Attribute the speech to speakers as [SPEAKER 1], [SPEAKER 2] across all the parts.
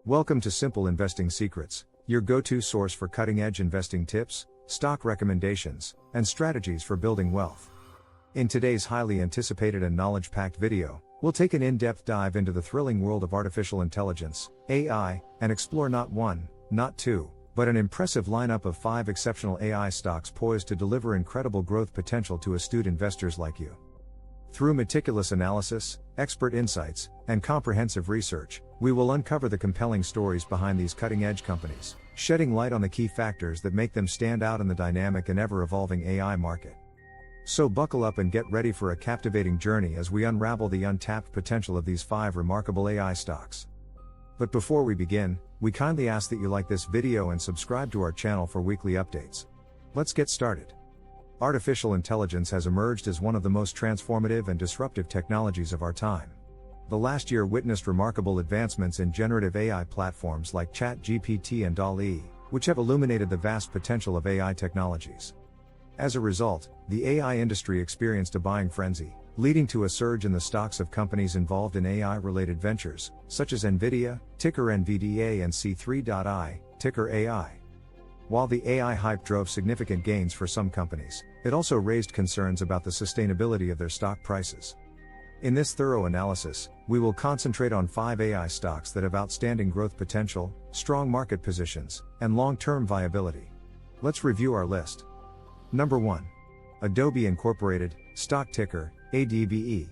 [SPEAKER 1] Welcome to Simple Investing Secrets, your go-to source for cutting-edge investing tips, stock recommendations, and strategies for building wealth. In today's highly anticipated and knowledge-packed video, we'll take an in-depth dive into the thrilling world of artificial intelligence, AI, and explore not one, not two, but an impressive lineup of 5 exceptional AI stocks poised to deliver incredible growth potential to astute investors like you. Through meticulous analysis, expert insights, and comprehensive research, we will uncover the compelling stories behind these cutting-edge companies, shedding light on the key factors that make them stand out in the dynamic and ever-evolving AI market. So buckle up and get ready for a captivating journey as we unravel the untapped potential of these 5 remarkable AI stocks. But before we begin, we kindly ask that you like this video and subscribe to our channel for weekly updates. Let's get started. Artificial intelligence has emerged as one of the most transformative and disruptive technologies of our time. The last year witnessed remarkable advancements in generative AI platforms like ChatGPT and DALL-E, which have illuminated the vast potential of AI technologies. As a result, the AI industry experienced a buying frenzy, leading to a surge in the stocks of companies involved in AI-related ventures, such as NVIDIA, ticker NVDA, and C3.ai, ticker AI. While the AI hype drove significant gains for some companies, it also raised concerns about the sustainability of their stock prices. In this thorough analysis, we will concentrate on 5 AI stocks that have outstanding growth potential, strong market positions, and long-term viability. Let's review our list. Number 1. Adobe Incorporated, stock ticker, ADBE.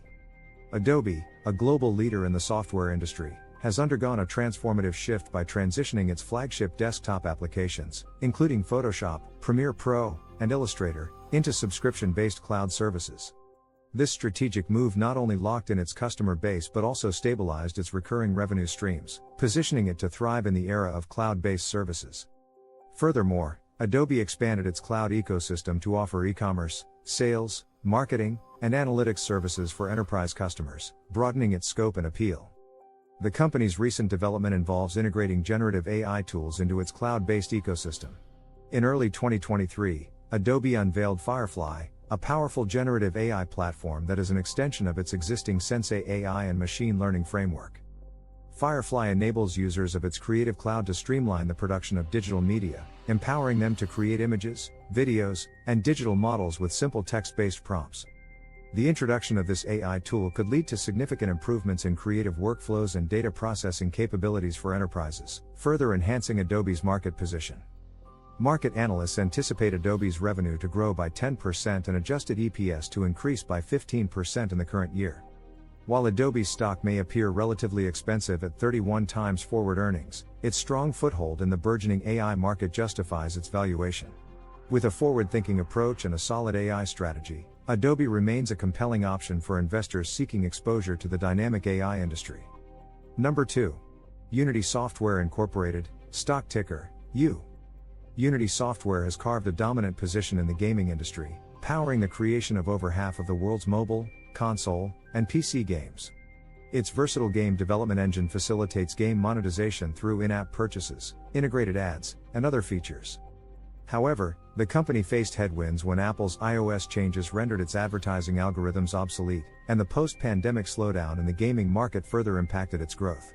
[SPEAKER 1] Adobe, a global leader in the software industry, has undergone a transformative shift by transitioning its flagship desktop applications, including Photoshop, Premiere Pro, and Illustrator, into subscription-based cloud services. This strategic move not only locked in its customer base but also stabilized its recurring revenue streams, positioning it to thrive in the era of cloud-based services. Furthermore, Adobe expanded its cloud ecosystem to offer e-commerce, sales, marketing, and analytics services for enterprise customers, broadening its scope and appeal. The company's recent development involves integrating generative AI tools into its cloud-based ecosystem. In early 2023, Adobe unveiled Firefly, a powerful generative AI platform that is an extension of its existing Sensei AI and machine learning framework. Firefly enables users of its Creative Cloud to streamline the production of digital media, empowering them to create images, videos, and digital models with simple text-based prompts. The introduction of this AI tool could lead to significant improvements in creative workflows and data processing capabilities for enterprises, further enhancing Adobe's market position. Market analysts anticipate Adobe's revenue to grow by 10% and adjusted EPS to increase by 15% in the current year. While Adobe's stock may appear relatively expensive at 31 times forward earnings, its strong foothold in the burgeoning AI market justifies its valuation. With a forward-thinking approach and a solid AI strategy, Adobe remains a compelling option for investors seeking exposure to the dynamic AI industry. Number 2. Unity Software Incorporated, stock ticker, U. Unity Software has carved a dominant position in the gaming industry, powering the creation of over half of the world's mobile, console, and PC games. Its versatile game development engine facilitates game monetization through in-app purchases, integrated ads, and other features. However, the company faced headwinds when Apple's iOS changes rendered its advertising algorithms obsolete, and the post-pandemic slowdown in the gaming market further impacted its growth.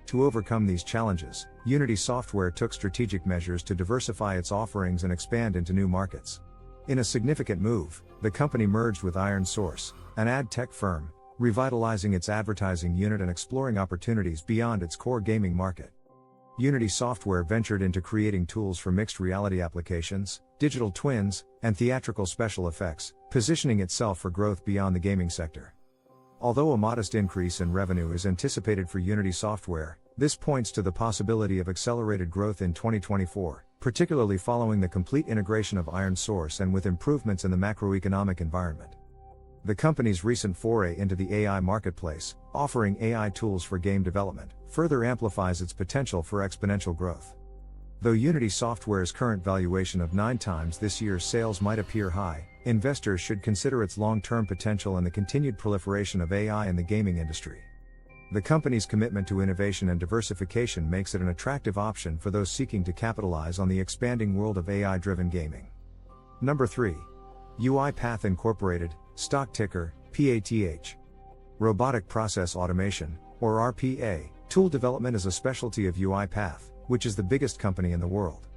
[SPEAKER 1] To overcome these challenges, Unity Software took strategic measures to diversify its offerings and expand into new markets. In a significant move, the company merged with ironSource, an ad tech firm, revitalizing its advertising unit and exploring opportunities beyond its core gaming market. Unity Software ventured into creating tools for mixed reality applications, digital twins, and theatrical special effects, positioning itself for growth beyond the gaming sector. Although a modest increase in revenue is anticipated for Unity Software, this points to the possibility of accelerated growth in 2024, particularly following the complete integration of ironSource and with improvements in the macroeconomic environment. The company's recent foray into the AI marketplace, offering AI tools for game development, further amplifies its potential for exponential growth. Though Unity Software's current valuation of 9 times this year's sales might appear high, investors should consider its long-term potential and the continued proliferation of AI in the gaming industry. The company's commitment to innovation and diversification makes it an attractive option for those seeking to capitalize on the expanding world of AI-driven gaming. Number 3. UiPath Incorporated, stock ticker, PATH. Robotic Process Automation, or RPA, Tool development is a specialty of UiPath, which is the biggest company in the world.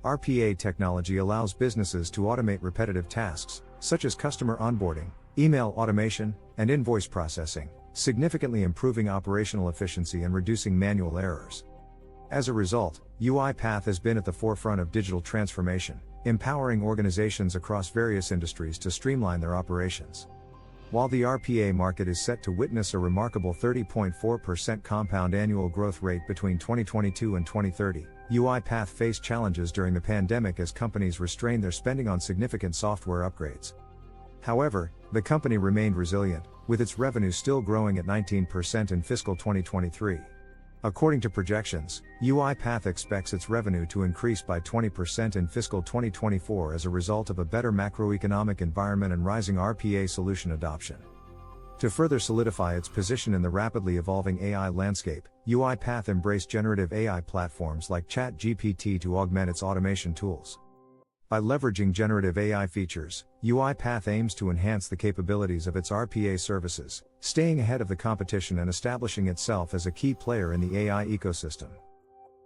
[SPEAKER 1] RPA technology allows businesses to automate repetitive tasks, such as customer onboarding, email automation, and invoice processing, significantly improving operational efficiency and reducing manual errors. As a result, UiPath has been at the forefront of digital transformation, empowering organizations across various industries to streamline their operations. While the RPA market is set to witness a remarkable 30.4% compound annual growth rate between 2022 and 2030, UiPath faced challenges during the pandemic as companies restrained their spending on significant software upgrades. However, the company remained resilient, with its revenue still growing at 19% in fiscal 2023. According to projections, UiPath expects its revenue to increase by 20% in fiscal 2024 as a result of a better macroeconomic environment and rising RPA solution adoption. To further solidify its position in the rapidly evolving AI landscape, UiPath embraced generative AI platforms like ChatGPT to augment its automation tools. By leveraging generative AI features, UiPath aims to enhance the capabilities of its RPA services, staying ahead of the competition and establishing itself as a key player in the AI ecosystem.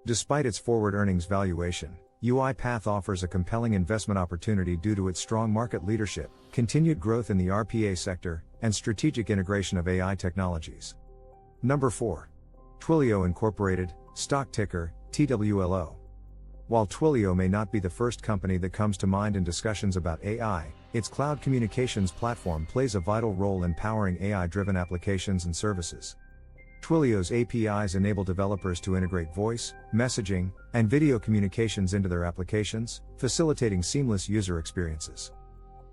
[SPEAKER 1] Despite its forward earnings valuation, UiPath offers a compelling investment opportunity due to its strong market leadership, continued growth in the RPA sector, and strategic integration of AI technologies. Number 4. Twilio Incorporated, stock ticker, TWLO. While Twilio may not be the first company that comes to mind in discussions about AI, its cloud communications platform plays a vital role in powering AI-driven applications and services. Twilio's APIs enable developers to integrate voice, messaging, and video communications into their applications, facilitating seamless user experiences.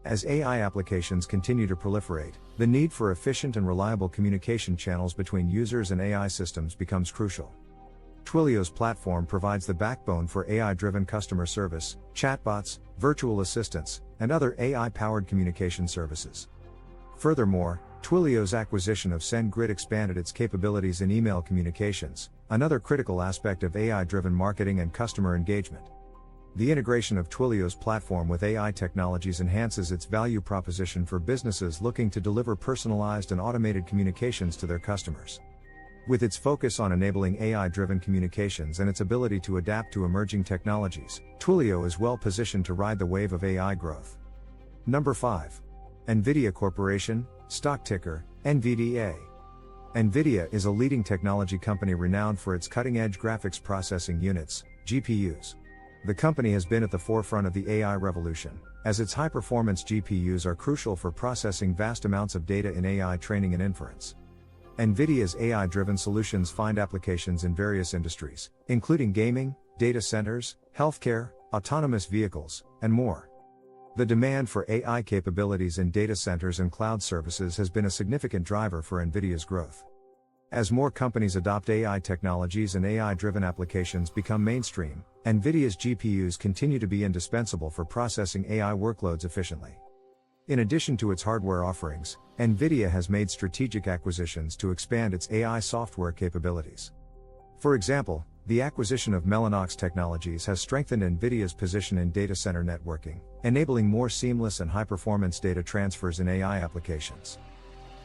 [SPEAKER 1] As AI applications continue to proliferate, the need for efficient and reliable communication channels between users and AI systems becomes crucial. Twilio's platform provides the backbone for AI-driven customer service, chatbots, virtual assistants, and other AI-powered communication services. Furthermore, Twilio's acquisition of SendGrid expanded its capabilities in email communications, another critical aspect of AI-driven marketing and customer engagement. The integration of Twilio's platform with AI technologies enhances its value proposition for businesses looking to deliver personalized and automated communications to their customers. With its focus on enabling AI-driven communications and its ability to adapt to emerging technologies, Twilio is well positioned to ride the wave of AI growth. Number 5. NVIDIA Corporation, stock ticker, NVDA. NVIDIA is a leading technology company renowned for its cutting-edge graphics processing units, GPUs. The company has been at the forefront of the AI revolution, as its high-performance GPUs are crucial for processing vast amounts of data in AI training and inference. NVIDIA's AI-driven solutions find applications in various industries, including gaming, data centers, healthcare, autonomous vehicles, and more. The demand for AI capabilities in data centers and cloud services has been a significant driver for NVIDIA's growth. As more companies adopt AI technologies and AI-driven applications become mainstream, NVIDIA's GPUs continue to be indispensable for processing AI workloads efficiently. In addition to its hardware offerings, NVIDIA has made strategic acquisitions to expand its AI software capabilities. For example, the acquisition of Mellanox Technologies has strengthened NVIDIA's position in data center networking, enabling more seamless and high-performance data transfers in AI applications.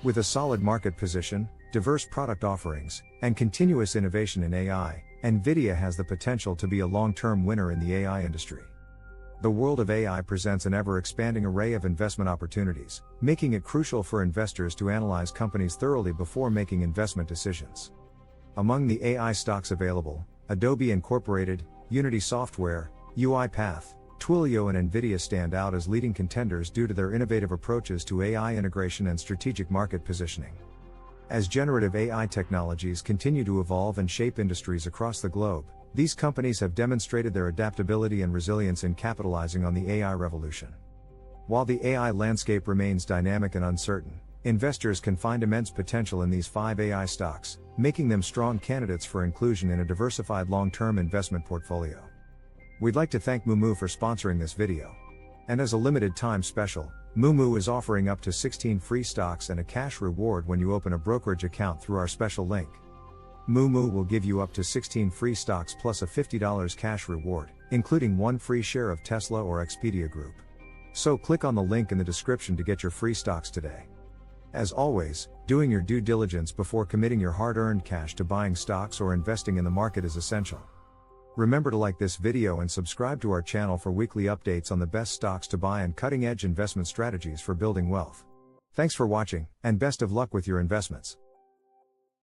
[SPEAKER 1] With a solid market position, diverse product offerings, and continuous innovation in AI, NVIDIA has the potential to be a long-term winner in the AI industry. The world of AI presents an ever-expanding array of investment opportunities, making it crucial for investors to analyze companies thoroughly before making investment decisions. Among the AI stocks available, Adobe Incorporated, Unity Software, UiPath, Twilio and NVIDIA stand out as leading contenders due to their innovative approaches to AI integration and strategic market positioning. As generative AI technologies continue to evolve and shape industries across the globe, these companies have demonstrated their adaptability and resilience in capitalizing on the AI revolution. While the AI landscape remains dynamic and uncertain, investors can find immense potential in these 5 AI stocks, making them strong candidates for inclusion in a diversified long-term investment portfolio. We'd like to thank Moomoo for sponsoring this video. And as a limited time special, Moomoo is offering up to 16 free stocks and a cash reward when you open a brokerage account through our special link. Moomoo will give you up to 16 free stocks plus a $50 cash reward, including 1 free share of Tesla or Expedia Group. So click on the link in the description to get your free stocks today. As always, doing your due diligence before committing your hard-earned cash to buying stocks or investing in the market is essential. Remember to like this video and subscribe to our channel for weekly updates on the best stocks to buy and cutting-edge investment strategies for building wealth. Thanks for watching, and best of luck with your investments.